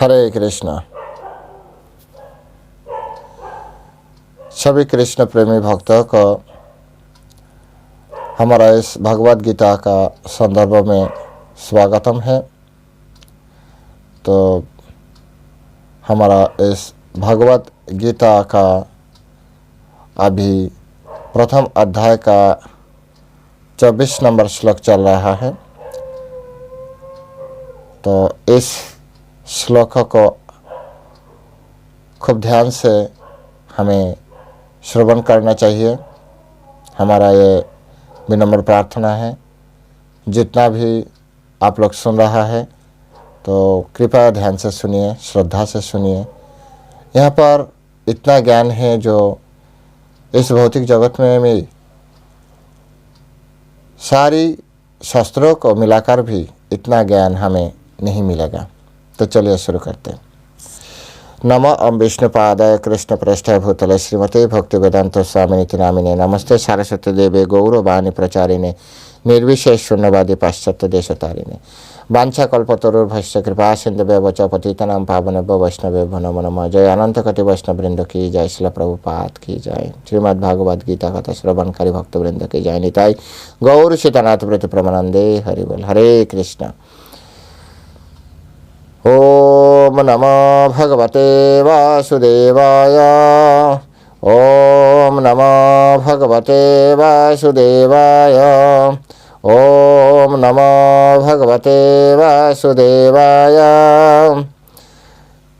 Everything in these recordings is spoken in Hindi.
हरे कृष्णा। सभी कृष्ण प्रेमी भक्तों को हमारा इस भगवद गीता का संदर्भ में स्वागतम है। तो हमारा इस भगवद गीता का अभी प्रथम अध्याय का 24 नंबर श्लोक चल रहा है। तो इस श्लोक को खूब ध्यान से हमें श्रवण करना चाहिए। हमारा ये विनम्र प्रार्थना है। जितना भी आप लोग सुन रहा है तो कृपया ध्यान से सुनिए, श्रद्धा से सुनिए। यहाँ पर इतना ज्ञान है जो इस भौतिक जगत में भी सारी शास्त्रों को मिलाकर भी इतना ज्ञान हमें नहीं मिलेगा। तो चलिए शुरू करते हैं। नमो ओम विष्णुपादाय कृष्ण पृष्ठाय भूतले श्रीमते भक्ति वेदांत स्वामिनिति नामिने नमस्ते सारस्वती देवे गौरवाणी प्रचारिणे निर्विशेष शून्यवादी पाश्चात्य देशतारिणे वांछा कल्पतरुर्भस्य कृपा सिंधुभ्यो च पतितानां पावनेभ्यो वैष्णवेभ्यो नमो नमः। जय अनंत कोटि वैष्णव वृंद की जय, श्रील प्रभुपाद की जय, श्रीमद् भागवत गीता कथा श्रवणकारी भक्त वृंद की जय। निताय गौर सीतानाथ व्रत प्रमानंदे हरि बोल। हरे कृष्ण। ओम नमो भगवते वासुदेवाय। ओम नमो भगवते वासुदेवाय। ओम नमो भगवते वासुदेवाय।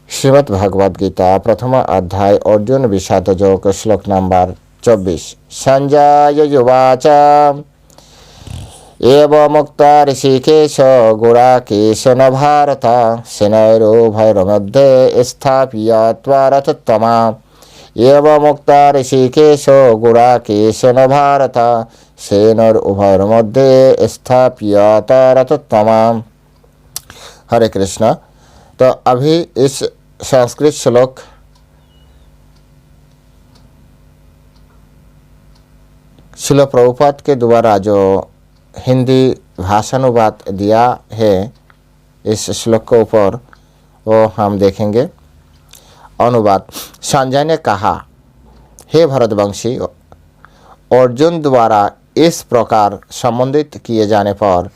श्रीमद् भगवद गीता प्रथम अध्याय अर्जुन विषाद योग श्लोक नंबर 24। संजय उवाच एवं मुक्ता ऋषिकेश गुडाकेश न भारत सेनैरुभयोर्मध्ये स्थाप्य रथोत्तमा। एवं मुक्ता ऋषिकेश गुडाकेश न भारत सेनैरुभयोर्मध्ये स्थाप्य रथोत्तमा। हरे कृष्ण। तो अभी इस संस्कृत श्लोक श्रील प्रभुपाद के द्वारा जो हिंदी भाषानुवाद दिया है इस श्लोक के ऊपर वो हम देखेंगे। अनुवाद। संजय ने कहा, हे भरतवंशी, अर्जुन द्वारा इस प्रकार संबोधित किए जाने पर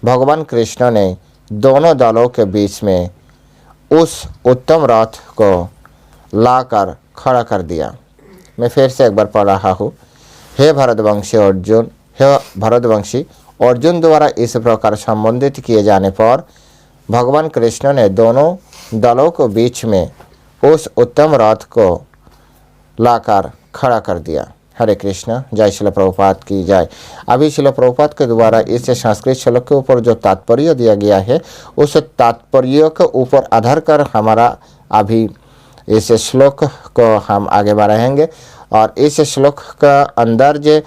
भगवान कृष्ण ने दोनों दलों के बीच में उस उत्तम रथ को लाकर खड़ा कर दिया। मैं फिर से एक बार पढ़ रहा हूँ। हे भरतवंशी, अर्जुन द्वारा इस प्रकार संबोधित किए जाने पर भगवान कृष्ण ने दोनों दलों के बीच में उस उत्तम रथ को लाकर खड़ा कर दिया। हरे कृष्ण। जय श्रील प्रभुपाद की जय। अभी श्रील प्रभुपाद के द्वारा इस संस्कृत श्लोक के ऊपर जो तात्पर्य दिया गया है उस तात्पर्य के ऊपर आधार कर हमारा अभी इस श्लोक को हम आगे बढ़ाएंगे। और इस श्लोक का अंदर जो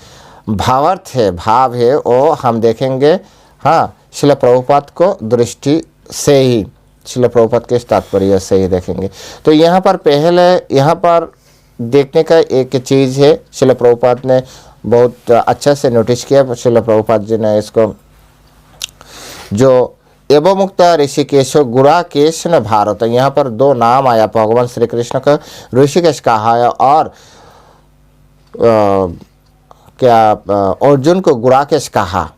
भावार्थ है, भाव है, वो हम देखेंगे। हाँ, श्रील प्रभुपाद को दृष्टि से ही, श्रील प्रभुपाद के तात्पर्य से ही देखेंगे। तो यहाँ पर पहले यहाँ पर देखने का एक चीज़ है, श्रील प्रभुपाद ने बहुत अच्छा से नोटिस किया। श्रील प्रभुपाद जी ने इसको जो एवं मुक्ता ऋषिकेश गुडाकेश न भारत, यहाँ पर दो नाम आया। भगवान श्री कृष्ण का ऋषिकेश कहा है और अर्जुन को गुडाकेश कहा।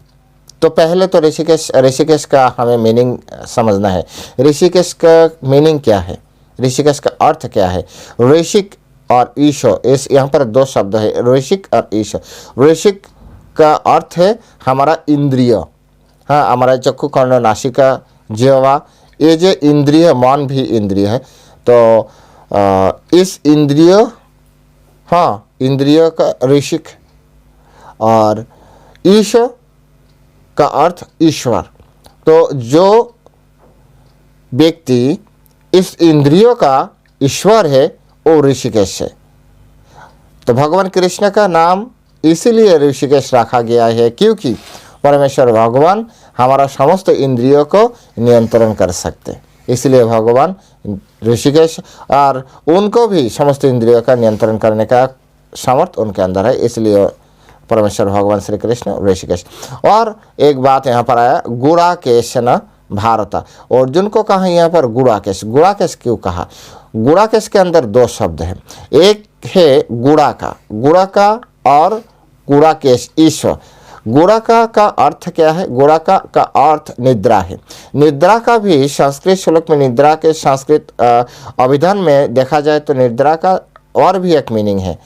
तो पहले तो ऋषिकेश का हमें मीनिंग समझना है। ऋषिकेश का मीनिंग क्या है, ऋषिकेश का अर्थ क्या है। ऋषिक और ईशो, इस यहाँ पर दो शब्द है, ऋषिक और ईशो। ऋषिक का अर्थ है हमारा इंद्रिय। हाँ, हमारा चक्षु कर्ण नासिका जिह्वा, ये जो इंद्रिय, मन भी इंद्रिय है। तो इस इंद्रिय, हाँ, इंद्रिय का ऋषिक और ईश का अर्थ ईश्वर। तो जो व्यक्ति इस इंद्रियों का ईश्वर है वो ऋषिकेश है। तो भगवान कृष्ण का नाम इसीलिए ऋषिकेश रखा गया है क्योंकि परमेश्वर भगवान हमारा समस्त इंद्रियों को नियंत्रण कर सकते, इसलिए भगवान ऋषिकेश, और उनको भी समस्त इंद्रियों का नियंत्रण करने का सामर्थ्य उनके अंदर है, इसलिए परमेश्वर भगवान श्री कृष्ण ऋषिकेश। और एक बात यहाँ पर आया, गुडाकेश न भारत। अर्जुन को कहा यहाँ पर गुड़ाकेश। गुड़ाकेश क्यों कहा? गुड़ाकेश के अंदर दो शब्द हैं, एक है गुड़ाका और गुड़ाकेश ईश्वर। गुड़ाका का अर्थ क्या है? गुड़ाका का अर्थ निद्रा है। निद्रा का भी संस्कृत श्लोक में, निद्रा के संस्कृत अभिधान में देखा जाए तो निद्रा का और भी एक मीनिंग है।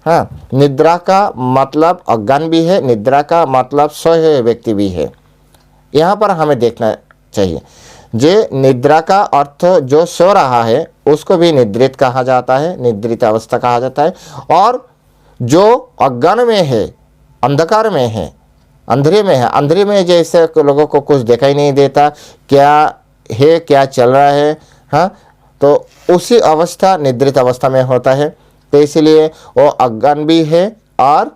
हाँ, निद्रा का मतलब अज्ञान भी है, निद्रा का मतलब सोए हुए व्यक्ति भी है। यहाँ पर हमें देखना चाहिए, जे निद्रा का अर्थ जो सो रहा है उसको भी निद्रित कहा जाता है, निद्रित अवस्था कहा जाता है। और जो अज्ञान में है, अंधकार में है, अंधेरे में है, अंधेरे में जैसे लोगों को कुछ दिखाई नहीं देता, क्या है क्या चल रहा है, हाँ, तो उसी अवस्था निद्रित अवस्था में होता है। तो इसलिए वो अज्ञान भी है और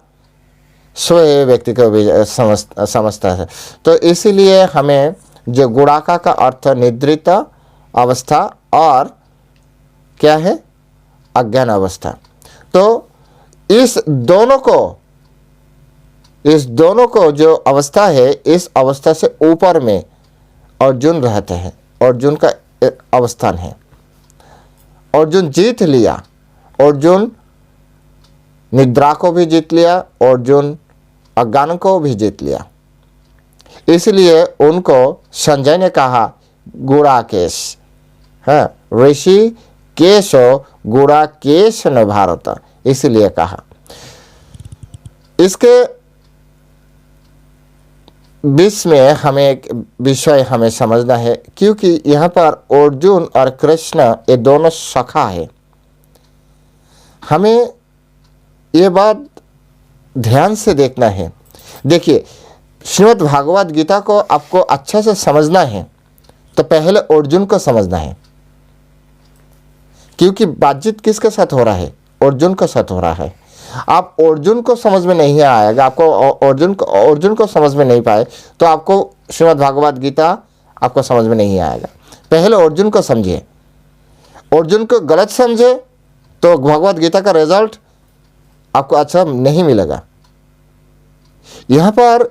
सोए व्यक्ति को भी समझता है। तो इसीलिए हमें जो गुड़ाका का अर्थ निद्रित अवस्था और क्या है? अज्ञान अवस्था। तो इस दोनों को जो अवस्था है, इस अवस्था से ऊपर में अर्जुन रहते हैं, अर्जुन का अवस्थान है। अर्जुन जीत लिया, अर्जुन निद्रा को भी जीत लिया, अर्जुन अज्ञान को भी जीत लिया। इसलिए उनको संजय ने कहा गुड़ाकेश, हाँ, ऋषि केशो गुड़ाकेश न भारत, इसलिए कहा। इसके बीच में हमें एक विषय हमें समझना है, क्योंकि यहाँ पर अर्जुन और कृष्ण ये दोनों सखा है। हमें ये बात ध्यान से देखना है। देखिए, श्रीमद् भागवत गीता को आपको अच्छा से समझना है तो पहले अर्जुन को समझना है, क्योंकि बातचीत किसके साथ हो रहा है? अर्जुन के साथ हो रहा है। आप अर्जुन को समझ में नहीं आएगा, आपको अर्जुन को समझ में नहीं पाए तो आपको श्रीमद् भागवत गीता आपको समझ में नहीं आएगा। पहले अर्जुन को समझिए, अर्जुन को गलत समझे तो भगवत गीता का रिजल्ट आपको अच्छा नहीं मिलेगा। यहाँ पर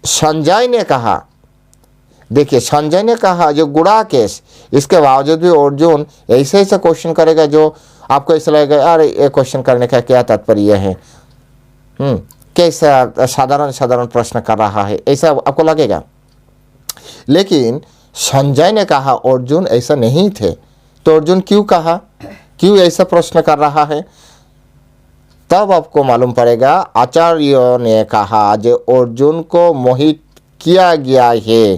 संजय ने कहा, देखिए संजय ने कहा जो गुड़ाकेश, इसके बावजूद भी अर्जुन ऐसे ऐसा क्वेश्चन करेगा जो आपको ऐसा लगेगा अरे ये क्वेश्चन करने का क्या तात्पर्य है, कैसा साधारण प्रश्न कर रहा है, ऐसा आपको लगेगा। लेकिन संजय ने कहा अर्जुन ऐसा नहीं थे, तो अर्जुन क्यों कहा, क्यों ऐसा प्रश्न कर रहा है? तब आपको मालूम पड़ेगा। आचार्यों ने कहा जो अर्जुन को मोहित किया गया है।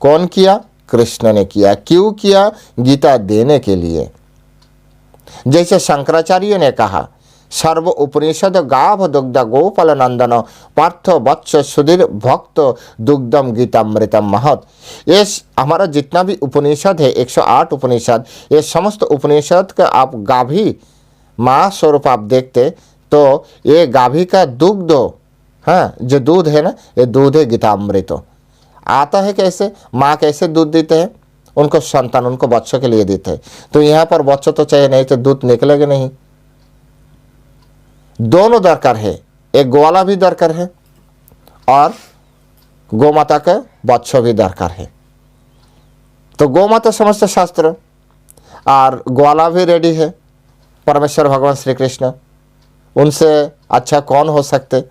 कौन किया? कृष्ण ने किया। क्यों किया? गीता देने के लिए। जैसे शंकराचार्य ने कहा सर्व उपनिषद गाभ दुग्ध गोपाल नंदन पार्थ वत्स सुधीर भक्त दुग्धम गीतामृतम महत। ये हमारा जितना भी उपनिषद है, 108 उपनिषद, ये समस्त उपनिषद का आप गाभी माँ स्वरूप आप देखते तो ये गाभी का दुग्ध, हाँ, जो दूध है ना, ये दूध है गीतामृत। आता है कैसे? माँ कैसे दूध देते हैं? उनको संतान, उनको बच्चों के लिए देते हैं। तो यहाँ पर बच्चों तो चाहिए, नहीं तो दूध निकलेगा नहीं। दोनों दरकार है, एक ग्वाला भी दरकार है और गौमाता का बच्चों भी दरकार है। तो गौमाता समस्त शास्त्र और ग्वाला भी रेडी है, परमेश्वर भगवान श्री कृष्ण। उनसे अच्छा कौन हो सकते?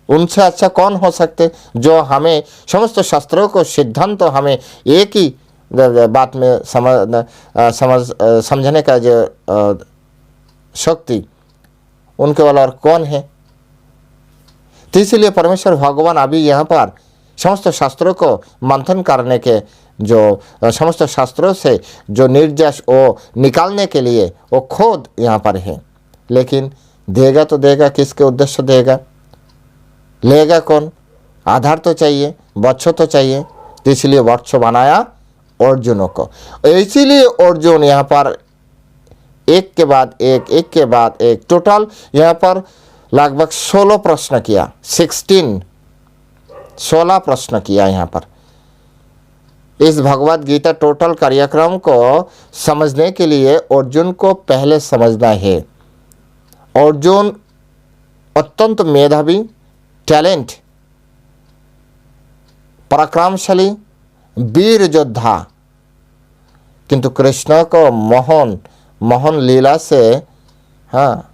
उनसे अच्छा कौन हो सकते जो हमें समस्त शास्त्रों को सिद्धांत तो हमें एक ही बात में समझने का जो शक्ति उनके वाला और कौन है? तो इसलिए परमेश्वर भगवान अभी यहाँ पर समस्त शास्त्रों को मंथन करने के, जो समस्त शास्त्रों से जो निर्देश वो निकालने के लिए वो खुद यहाँ पर है। लेकिन देगा तो देगा, किसके उद्देश्य देगा? लेगा कौन? आधार तो चाहिए, वत्स तो चाहिए। तो इसलिए वत्स बनाया अर्जुनों को। इसीलिए अर्जुन यहाँ पर एक के बाद एक टोटल यहाँ पर लगभग 16 प्रश्न किया, 16 प्रश्न किया। यहाँ पर इस भगवत गीता टोटल कार्यक्रम को समझने के लिए अर्जुन को पहले समझना है। अर्जुन अत्यंत मेधावी, टैलेंट, पराक्रमशाली, वीर योद्धा, किंतु कृष्ण को मोहन मोहन लीला से, हाँ,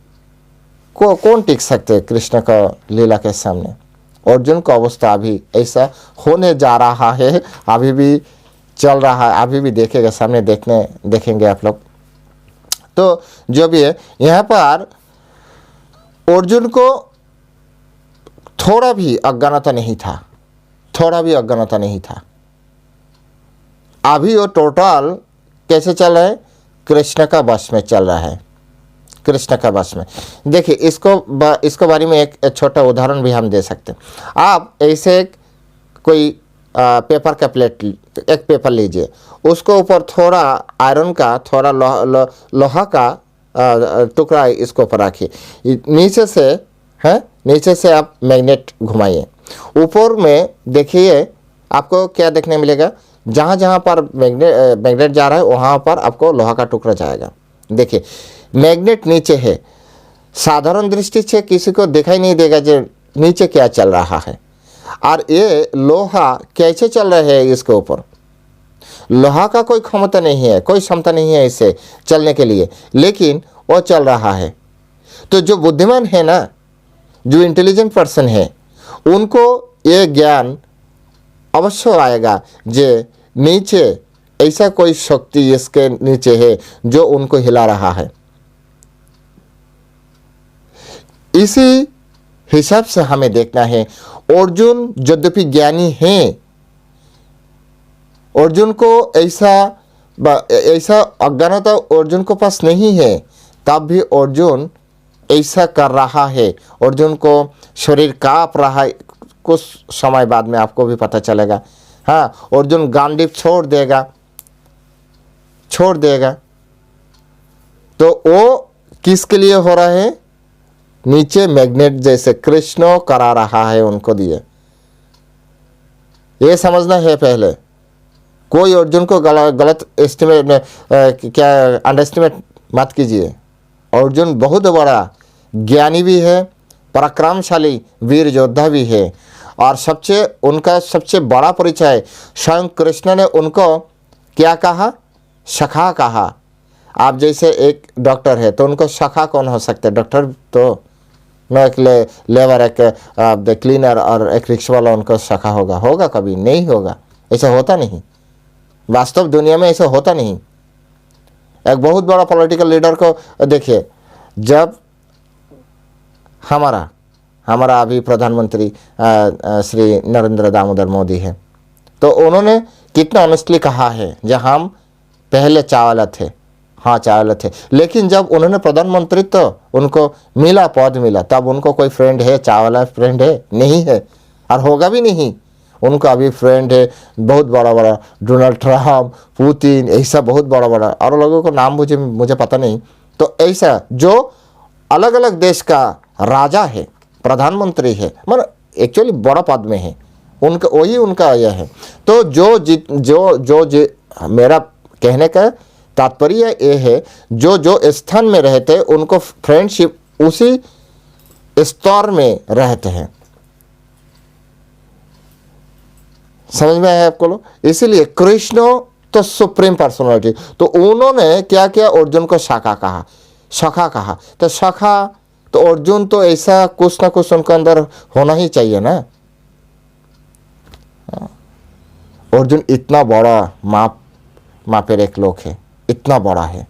कौन टिक सकते कृष्ण का लीला के सामने। अर्जुन का अवस्था अभी ऐसा होने जा रहा है, अभी भी चल रहा है, अभी भी देखेगा, सामने देखेंगे आप लोग। तो जो भी है, यहाँ पर अर्जुन को थोड़ा भी अज्ञानता नहीं था, थोड़ा भी अज्ञानता नहीं था। अभी वो टोटल कैसे चल रहा है, कृष्ण का बस में चल रहा है, कृष्ण का बस में। देखिए इसको बारे में एक छोटा उदाहरण भी हम दे सकते हैं। आप ऐसे कोई पेपर का प्लेट, एक पेपर लीजिए, उसको ऊपर थोड़ा आयरन का, थोड़ा लोहा का टुकड़ा इसको ऊपर रखिए, नीचे से, है, नीचे से आप मैग्नेट घुमाइए, ऊपर में देखिए आपको क्या देखने मिलेगा, जहाँ जहाँ पर मैग्नेट जा रहा है वहाँ पर आपको लोहा का टुकड़ा जाएगा। देखिए मैग्नेट नीचे है, साधारण दृष्टि से किसी को दिखाई नहीं देगा जो नीचे क्या चल रहा है, और ये लोहा कैसे चल रहा है, इसके ऊपर लोहा का कोई क्षमता नहीं है, कोई क्षमता नहीं है इसे चलने के लिए, लेकिन वो चल रहा है। तो जो बुद्धिमान है ना, जो इंटेलिजेंट पर्सन है, उनको ये ज्ञान अवश्य आएगा जे नीचे ऐसा कोई शक्ति इसके नीचे है जो उनको हिला रहा है। इसी हिसाब से हमें देखना है, अर्जुन यद्यपि ज्ञानी है, अर्जुन को ऐसा अज्ञानता अर्जुन को पास नहीं है, तब भी अर्जुन ऐसा कर रहा है। अर्जुन को शरीर कांप रहा है, कुछ समय बाद में आपको भी पता चलेगा। हाँ, अर्जुन गांडीव छोड़ देगा। तो वो किसके लिए हो रहा है, नीचे मैग्नेट जैसे कृष्ण करा रहा है उनको दिए, ये समझना है पहले। कोई अर्जुन को गलत एस्टिमेट में क्या अंडर एस्टिमेट मत कीजिए। अर्जुन बहुत बड़ा ज्ञानी भी है, पराक्रमशाली वीर योद्धा भी है, और उनका सबसे बड़ा परिचय स्वयं कृष्ण ने उनको क्या कहा, सखा कहा। आप जैसे एक डॉक्टर है तो उनको सखा कौन हो सकता है, डॉक्टर तो न एक लेबर, एक क्लीनर और एक रिक्शा वाला उनको सखा होगा कभी नहीं होगा, ऐसा होता नहीं, वास्तव दुनिया में ऐसा होता नहीं। एक बहुत बड़ा पॉलिटिकल लीडर को देखिए, जब हमारा अभी प्रधानमंत्री श्री नरेंद्र दामोदर मोदी है, तो उन्होंने कितना ऑनेस्टली कहा है, जब हम पहले चावल थे, हाँ चावल थे, लेकिन जब उन्होंने प्रधानमंत्री तो उनको मिला, पद मिला, तब उनको कोई फ्रेंड है, चावल फ्रेंड है नहीं है, और होगा भी नहीं। उनका अभी फ्रेंड है बहुत बड़ा डोनाल्ड ट्रम्प, पुतिन, ऐसा बहुत बड़ा और लोगों को नाम मुझे पता नहीं। तो ऐसा जो अलग अलग देश का राजा है, प्रधानमंत्री है, मतलब एक्चुअली बड़ा पद में है, उनका वही उनका यह है। तो जो मेरा कहने का तात्पर्य ये है, जो स्थान में रहते हैं उनको फ्रेंडशिप उसी स्तर में रहते हैं। समझ में आया आपको लोग? इसीलिए कृष्ण तो सुप्रीम पर्सनालिटी, तो उन्होंने क्या किया, अर्जुन को सखा कहा। तो सखा तो अर्जुन तो ऐसा कुछ ना कुछ उनके अंदर होना ही चाहिए ना। अर्जुन इतना बड़ा मापेर एक लोग है, इतना बड़ा है।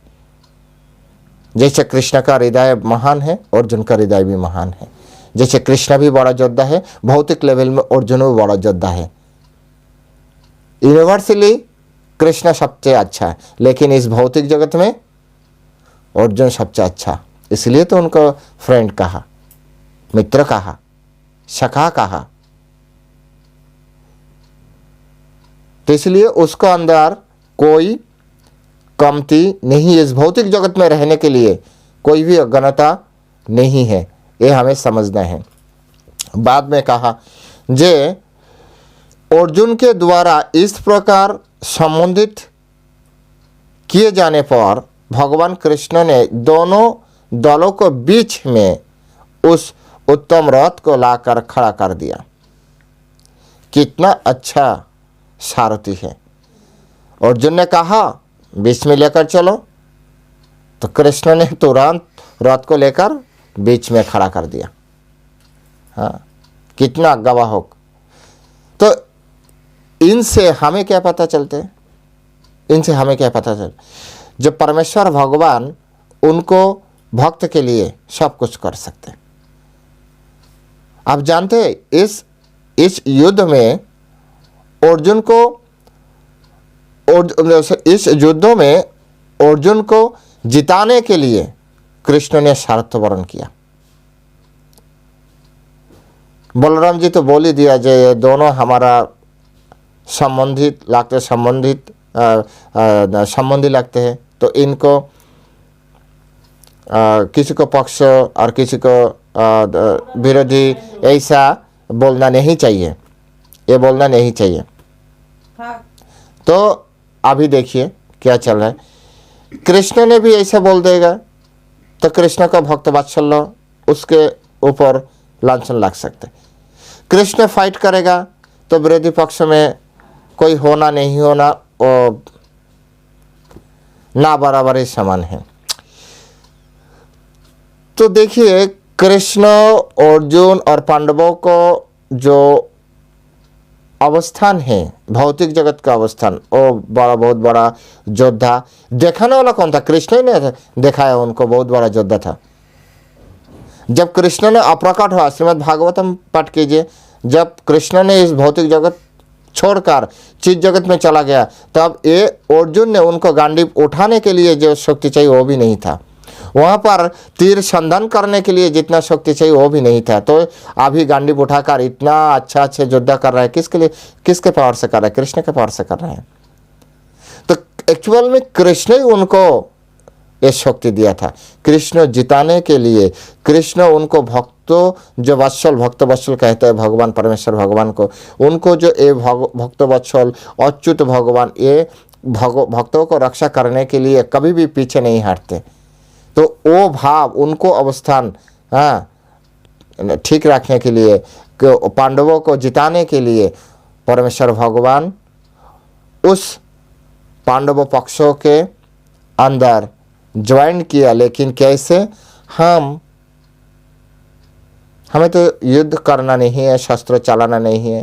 जैसे कृष्ण का हृदय महान है, अर्जुन का हृदय भी महान है। जैसे कृष्ण भी बड़ा योद्धा है, भौतिक लेवल में अर्जुन भी बड़ा योद्धा है। यूनिवर्सली कृष्ण सबसे अच्छा है, लेकिन इस भौतिक जगत में अर्जुन सबसे अच्छा, इसलिए तो उनको फ्रेंड कहा, मित्र कहा, सखा कहा। तो इसलिए उसको अंदर कोई कमती नहीं, इस भौतिक जगत में रहने के लिए कोई भी अज्ञानता नहीं है, ये हमें समझना है। बाद में कहा जे अर्जुन के द्वारा इस प्रकार संबोधित किए जाने पर भगवान कृष्ण ने दोनों दलों को बीच में उस उत्तम रथ को लाकर खड़ा कर दिया। कितना अच्छा सारथी है। अर्जुन ने कहा बीच में लेकर चलो, तो कृष्ण ने तुरंत रथ को लेकर बीच में खड़ा कर दिया। हाँ, कितना गवाह। तो इनसे हमें क्या पता चलते, इनसे हमें क्या पता चल, जो परमेश्वर भगवान उनको भक्त के लिए सब कुछ कर सकते। आप जानते हैं इस युद्ध में अर्जुन को, इस युद्धों में अर्जुन को जिताने के लिए कृष्ण ने शर्त वर्ण किया। बलराम जी तो बोल ही दिया जो ये दोनों हमारा संबंधी लगते हैं, तो इनको किसी को पक्ष और किसी को विरोधी ऐसा बोलना नहीं चाहिए, ये बोलना नहीं चाहिए। हाँ। तो अभी देखिए क्या चल रहा है। कृष्ण ने भी ऐसा बोल देगा तो कृष्ण का भक्त वात्सल्य उसके ऊपर लांछन लग सकते। कृष्ण फाइट करेगा तो विरोधी पक्ष में कोई होना नहीं होना वो ना बराबर ही समान है। तो देखिए कृष्ण, अर्जुन और पांडवों को जो अवस्थान है, भौतिक जगत का अवस्थान, वो बहुत बड़ा योद्धा। दिखाने वाला कौन था? कृष्ण ने दिखाया उनको बहुत बड़ा योद्धा था। जब कृष्ण ने अप्रकट हुआ, श्रीमद् भागवतम पाठ कीजिए, जब कृष्ण ने इस भौतिक जगत छोड़कर चित जगत में चला गया, तब ये अर्जुन ने उनको गांडीव उठाने के लिए जो शक्ति चाहिए वो भी नहीं था। वहाँ पर तीर संधान करने के लिए जितना शक्ति चाहिए वो भी नहीं था। तो अभी गांडीव उठाकर इतना अच्छा योद्धा कर रहा है, किसके लिए, किसके पावर से कर रहा है? कृष्ण के पावर से कर रहा है। तो एक्चुअल में कृष्ण ही उनको ये शक्ति दिया था, कृष्ण जिताने के लिए। कृष्ण उनको भक्तों, जो वत्सल, भक्त वत्सल कहते हैं भगवान परमेश्वर भगवान को, उनको जो ये भक्त वत्सल अच्युत भगवान, ये भक्तों को रक्षा करने के लिए कभी भी पीछे नहीं हटते। तो वो भाव, उनको अवस्थान ठीक रखने के लिए, पांडवों को जिताने के लिए परमेश्वर भगवान उस पांडव पक्षों के अंदर ज्वाइन किया। लेकिन कैसे? हमें तो युद्ध करना नहीं है, शस्त्र चलाना नहीं है।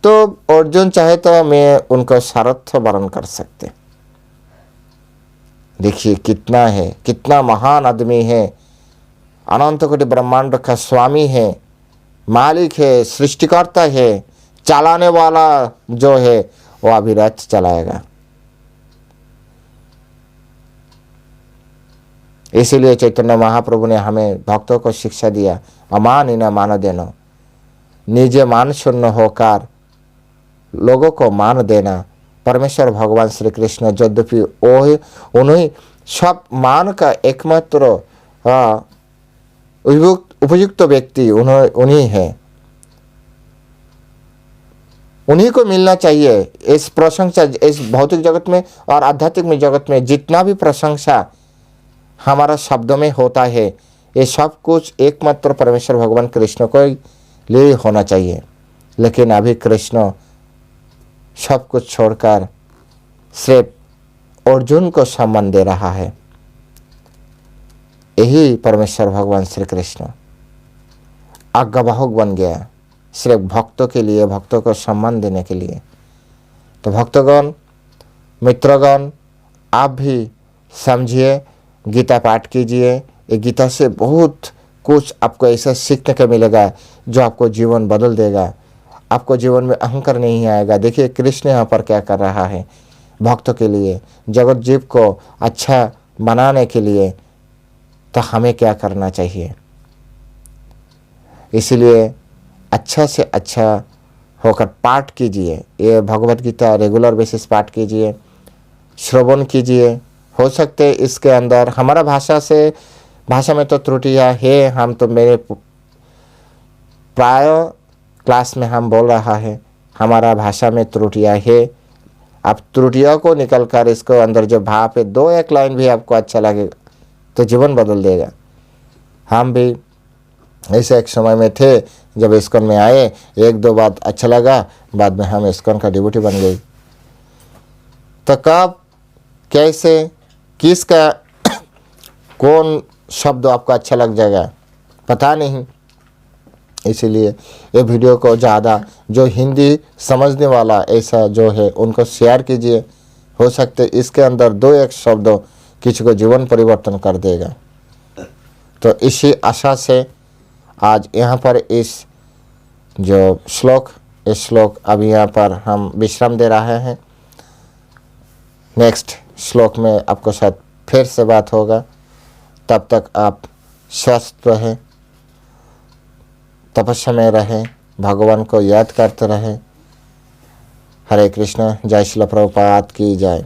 तो अर्जुन चाहे तो मैं उनको सारथ्य वर्ण कर सकते। देखिए कितना है, कितना महान आदमी है, अनंत कोटि ब्रह्मांड का स्वामी है, मालिक है, सृष्टिकर्ता है, चलाने वाला जो है वो अभी रथ चलाएगा। इसीलिए चैतन्य महाप्रभु ने हमें भक्तों को शिक्षा दिया, अमान न मान देना, निजे मान शून्य होकर लोगों को मान देना। परमेश्वर भगवान श्री कृष्ण यद्यपि उन्हीं सब मान का एकमात्र उपयुक्त व्यक्ति उन्हीं है, उन्हीं को मिलना चाहिए। इस प्रशंसा, इस भौतिक जगत में और आध्यात्मिक जगत में जितना भी प्रशंसा हमारा शब्दों में होता है, ये सब कुछ एकमात्र परमेश्वर भगवान कृष्ण को लिए होना चाहिए। लेकिन अभी कृष्ण सब कुछ छोड़कर सिर्फ अर्जुन को सम्मान दे रहा है। यही परमेश्वर भगवान श्री कृष्ण आज्ञावाहक बन गया, सिर्फ भक्तों के लिए, भक्तों को सम्मान देने के लिए। तो भक्तगण, मित्रगण, आप भी समझिए, गीता पाठ कीजिए। ये गीता से बहुत कुछ आपको ऐसा सीखने को मिलेगा जो आपको जीवन बदल देगा। आपको जीवन में अहंकार नहीं आएगा। देखिए कृष्ण यहाँ पर क्या कर रहा है भक्तों के लिए, जगत जीव को अच्छा बनाने के लिए। तो हमें क्या करना चाहिए? इसलिए अच्छा से अच्छा होकर पाठ कीजिए। ये भगवत गीता रेगुलर बेसिस पाठ कीजिए, श्रवण कीजिए। हो सकते इसके अंदर हमारा भाषा में तो त्रुटियाँ है, हम तो मेरे प्राय क्लास में हम बोल रहा है हमारा भाषा में त्रुटियाँ है। आप त्रुटियों को निकल कर इसको अंदर जो भाव है, 2-1 लाइन भी आपको अच्छा लगेगा तो जीवन बदल देगा। हम भी ऐसे एक समय में थे जब इस्कॉन में आए, एक दो बात अच्छा लगा, बाद में हम इस्कॉन का डिवोटी बन गई। तो कब, कैसे, किसका कौन शब्द आपको अच्छा लग जाएगा पता नहीं। इसीलिए ये वीडियो को ज़्यादा जो हिंदी समझने वाला ऐसा जो है उनको शेयर कीजिए। हो सकते इसके अंदर दो एक शब्द किसी को जीवन परिवर्तन कर देगा। तो इसी आशा से आज यहाँ पर इस जो श्लोक अभी यहाँ पर हम विश्राम दे रहे हैं। नेक्स्ट श्लोक में आपको साथ फिर से बात होगा। तब तक आप स्वस्थ रहें, तपस्या में रहें, भगवान को याद करते रहें। हरे कृष्ण। जय श्रील प्रभुपाद की जय।